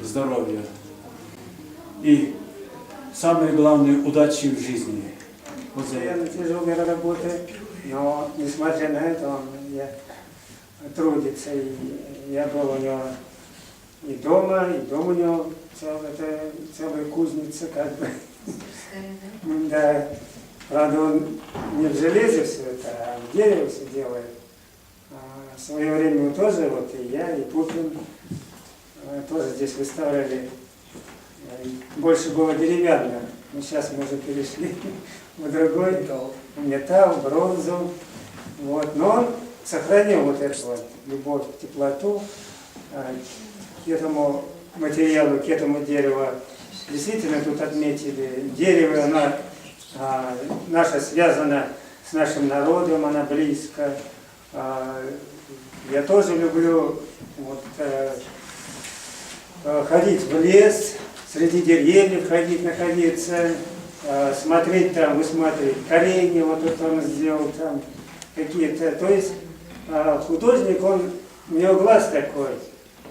здоровья и, самое главное, удачи в жизни. Вот за это. Тяжелая работа, но несмотря на это он трудится. И я был у него и дома у него целая кузница, как бы. Да. Правда, он не в железе все это, а в дереве все делает. В свое время он тоже, вот и я, и Путин тоже здесь выставляли. Больше было деревянное. Но сейчас мы уже перешли в другой металл, бронзу. Вот. Но он сохранил вот эту вот любовь, теплоту к этому материалу, к этому дереву. Действительно, тут отметили, дерево, оно наша связана с нашим народом, она близко. Я тоже люблю вот, ходить в лес, среди деревьев ходить, находиться, смотреть там, высматривать коренья, вот это он сделал там какие-то. То есть художник, он, у него глаз такой,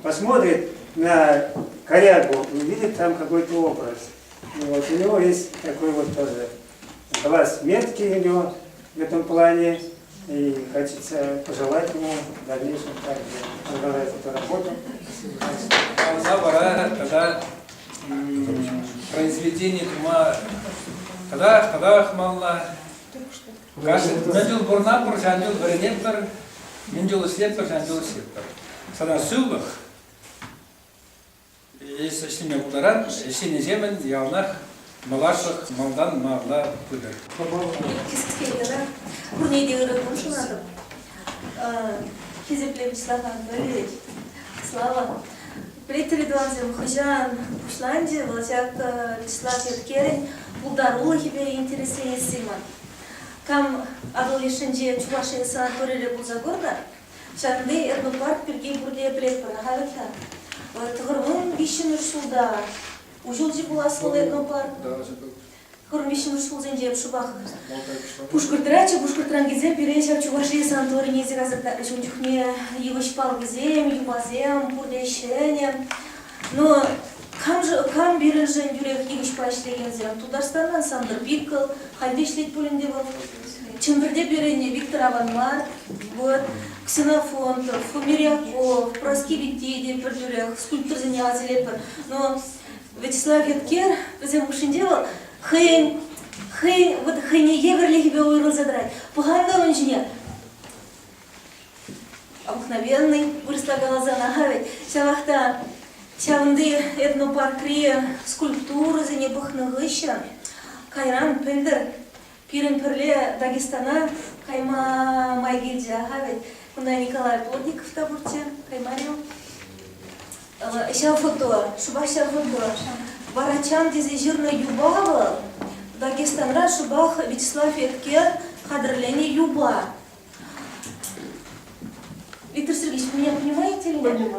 посмотрит на корягу, увидит там какой-то образ. И вот у него есть такой вот тоже глаз меткий у него в этом плане. И хочется пожелать ему в дальнейшем также продолжать эту работу. Когда произведение тума, когда хмалла, менжул бурнапур, жанжул варенептор, менжул септор, жанжул септор. Садан суллах, если с ними ударат, синий земель, явнах, малашах, малдан, мала, пудер. Бурнейдегі жұмшынадым. Кезеплеп Слава Андреевич. Слава. Притридуанзем Хыжан Пушланди, Власяк Вячеслав Еткерин, Булдарула хибе интересен симан. Кам адолешенже Чувашия санаторийле Булзагорда, Шанды этнопарк Пергей Бурле Плеппер, Хавита. Тығырмын бишін үршілда, ұжылжы бұласыл этнопарк. Хормишин ушел зенде шубах. Пушкуртрача, пушкуртран гизе, переча Чувашия санаторий не зиразата, чунчухне его шпал гизем, юбазем, пурдешене. Но кам бирежен дюрек его шпашлеген зем. Тударстанан сандыр бикл, хальдешлит пулинде был. Чемберде бирене Виктор Аванмар, вот Ксенофонтов, Фумиряков, Проскибитиди, пердюрек, скульптор зенязелепер. Но Вячеслав Еткер, зем ушиндевал. Вот не еврли себе уйрал задрать. Поганда он инженер. Обыкновенный, вырастала за нагавить. Шавахта, шаванды этнопаркри, скульптуры за небухнагыща. Кайран пендер, пирен перле Дагестана, кайма майгильджа гавить. Кунда Николай Плотников в табурте, каймарил. Шав фото, шубах шав фото. Барачан дизе жирна юбава, Дагестанра шубах Вячеслав Еткер, хадрлени юба. Виктор Сергеевич, вы меня понимаете или нет?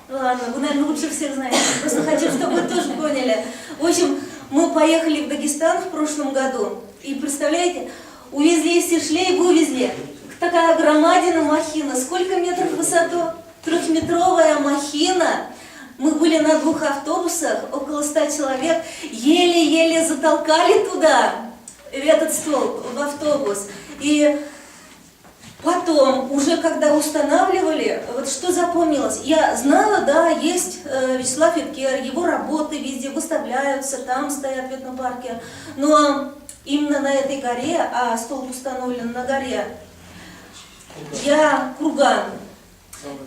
Ладно, вы, наверное, лучше всех знаете. Просто хочу, чтобы вы тоже поняли. В общем, мы поехали в Дагестан в прошлом году. И представляете, увезли из Сишлей, вывезли. Такая громадина махина. Сколько метров в высоту? 3-метровая махина. Мы были на 2 автобусах, около 100 человек, еле-еле затолкали туда, в этот столб, в автобус. И потом, уже когда устанавливали, вот что запомнилось, я знала, да, есть Вячеслав Еткер, его работы везде выставляются, там стоят в этнопарке, но именно на этой горе, а столб установлен на горе, я Курган.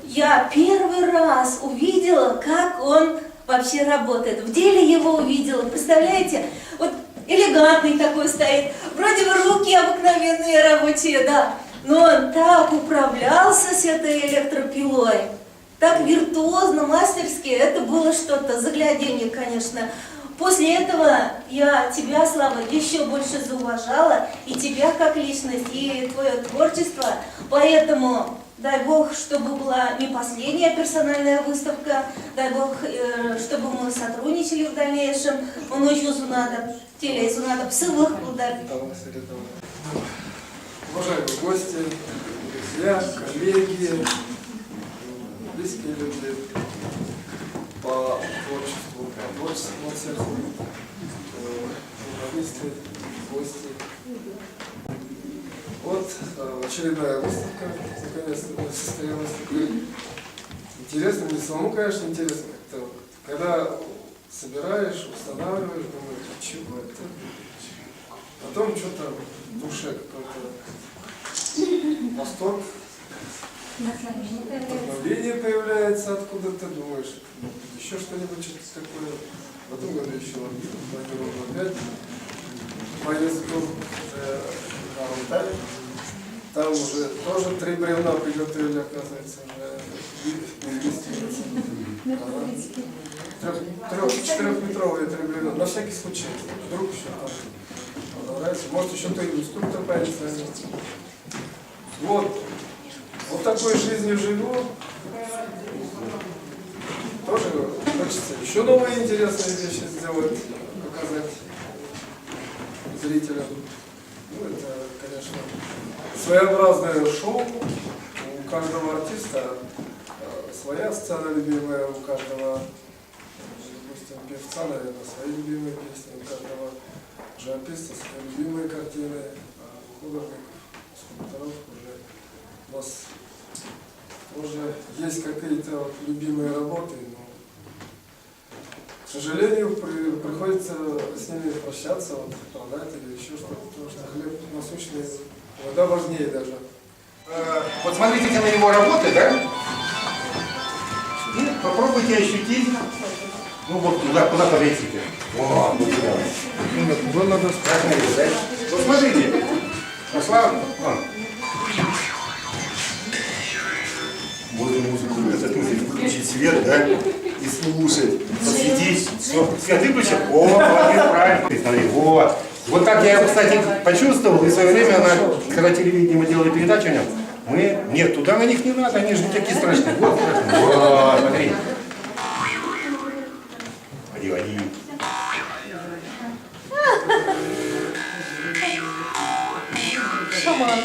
Я первый раз увидела, как он вообще работает. В деле его увидела, представляете? Вот элегантный такой стоит, вроде бы руки обыкновенные рабочие, да. Но он так управлялся с этой электропилой, так виртуозно, мастерски, это было что-то, загляденье, конечно. После этого я тебя, Слава, еще больше зауважала, и тебя как личность, и твое творчество, поэтому... Дай Бог, чтобы была не последняя персональная выставка, дай Бог, чтобы мы сотрудничали в дальнейшем. Он очень зунадо, теле зунадо псывых ударить. Уважаемые гости, друзья, коллеги, близкие люди по творчеству творческому сердцу, журналисты, гости. Вот очередная выставка наконец-то состоялась. Интересно, мне самому, конечно, интересно как-то. Когда собираешь, устанавливаешь, думаешь, чего это? Потом что-то в душе какой-то восторг, вдохновение появляется, откуда ты думаешь, еще что-нибудь такое. В этом году еще планировал опять поездку на Алтай. Там уже тоже 3 бревна приготовили, оказывается, уже 4-метровые 3 бревна. На всякий случай. Вдруг еще там понравится. Может, еще кто-нибудь инструктор появится. Вот. Вот такой жизнью живу. Тоже хочется еще новые интересные вещи сделать, показать зрителям. Ну, это, конечно, своеобразное шоу. У каждого артиста своя сцена любимая, у каждого, допустим, певца, наверное, свои любимые песни, у каждого живописца свои любимые картины, а художников, скульпторов уже у нас тоже есть какие-то вот любимые работы, но, к сожалению, приходится с ними прощаться, вот, продать или еще что-то, потому что хлеб насущный иногда важнее даже. Вот смотрите на его работы, да? И попробуйте ощутить. Ну вот куда подойти-то. О, вот сюда. Вот смотрите. Пошла. Можно музыку выключить свет, да? И слушать. Посветить. Свет выключил. О, молодец, правильно. Смотри, вот. Вот так я, кстати, почувствовал, и в свое время, когда телевидение мы делали передачу о нем, нет, туда на них не надо, они же не такие страшные. Вот, страшные. Вот, смотри. Води. Шаман.